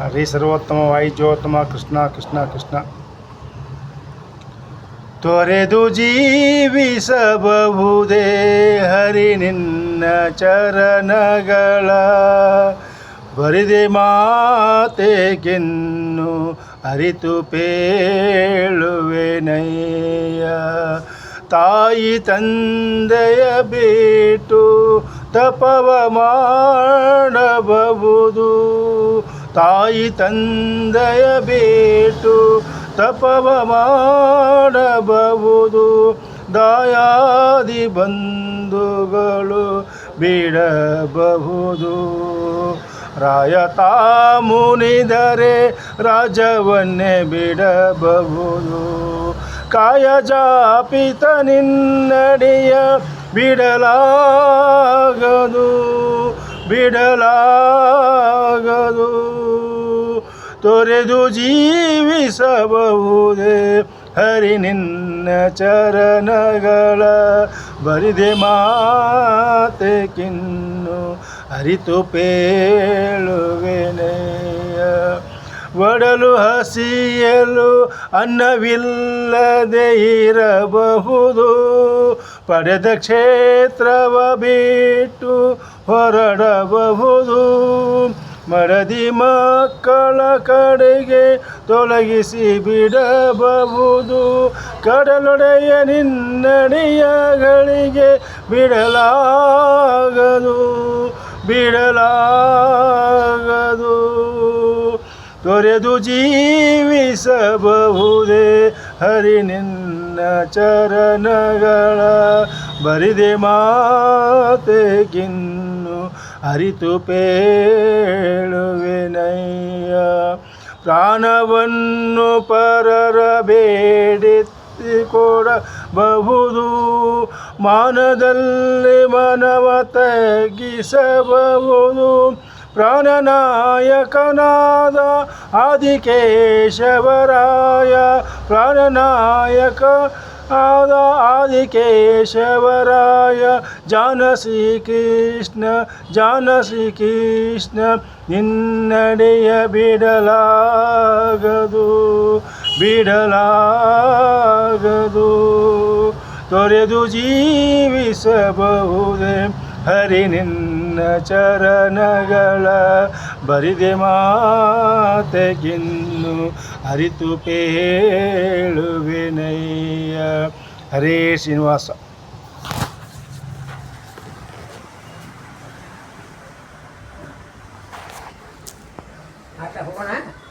ಹರಿ ಸರ್ವೋತ್ತಮ ವಾಯುಜ್ಯೋತ್ತಮ ಕೃಷ್ಣ ಕೃಷ್ಣ ಕೃಷ್ಣ. ತೊರೆದು ಜೀವಿಸಬಹುದೇ ಹರಿ ನಿನ್ನ ಚರಣಗಳ, ಬರಿದೆ ಮಾತೆಗೆನ್ನು ಅರಿತು ಪೇಳುವೆನಯ್ಯ. ತಾಯಿ ತಂದೆಯ ಬಿಟ್ಟು ತಪವ ಮಾಡಬಹುದು, ತಾಯಿ ತಂದೆಯ ಬಿಟ್ಟು ತಪವ ಮಾಡಬಹುದು, ದಾಯಾದಿ ಬಂಧುಗಳು ಬಿಡಬಹುದು. ರಾಯತ ಮುನಿದರೆ ರಾಜವನ್ನೇ ಬಿಡಬಹುದು, ಕಾಯ ಜಾಪಿತ ನಿನ್ನಡಿಯ ಬಿಡಲಾಗದು ಬಿಡಲಾಗದು. ತೊರೆದು ಜೀವಿಸಬಹುದೇ ಹರಿ ನಿನ್ನ ಚರಣಗಳ, ಬರಿದೆ ಮಾತೆಗಿನ್ನು ಅರಿತು ಪೇಳುವೆನೆಯ. ಒಡಲು ಹಸಿಯಲು ಅನ್ನವಿಲ್ಲದೆ ಇರಬಹುದು, ಪಡೆದ ಕ್ಷೇತ್ರವ ಬಿಟ್ಟು ಹೊರಡಬಹುದು, ಮಡದಿ ಮಕ್ಕಳ ಕಡೆಗೆ ತೊಲಗಿಸಿ ಬಿಡಬಹುದು, ಕಡಲೊಡೆಯ ನಿನ್ನಡಿಯಗಳಿಗೆ ಬಿಡಲಾಗದು ಬಿಡಲಾಗದು. ತೊರೆದು ಜೀವಿಸಬಹುದೇ ಹರಿ ನಿನ್ನ ಚರಣಗಳ, ಬರಿದೆ ಮಾತೆಗಿನ್ನು ಅರಿತು ಪೇಳುವೆನಯ್ಯ. ಪ್ರಾಣವನ್ನು ಪರರ ಬೇಡಿಸಿಕೊಡಬಹುದು, ಮಾನದಲ್ಲಿ ಮನವ ತಗ್ಗಿಸಬಹುದು, ಪ್ರಾಣನಾಯಕನಾದ ಆದಿಕೇಶವರಾಯ, ಪ್ರಾಣನಾಯಕ ಆದ ಆದಿಕೇಶವರಾಯ. ಜಾನಸಿ ಕೃಷ್ಣ ಜಾನಸಿ ಕೃಷ್ಣ ನಿನ್ನಡೆಯ ಬಿಡಲಾಗದು ಬಿಡಲಾಗದು. ತೊರೆದು ಜೀವಿಸಬಹುದೇ ಹರಿ ನಿನ್ನ ಚರಣಗಳ, ಬರಿದೆ ಮಾತೆಗಿನ್ನು ಅರಿತು ಪೇಳುವೆನಯ್ಯ. ಹರೇ ಶ್ರೀನಿವಾಸ. ಹೋಗೋಣ.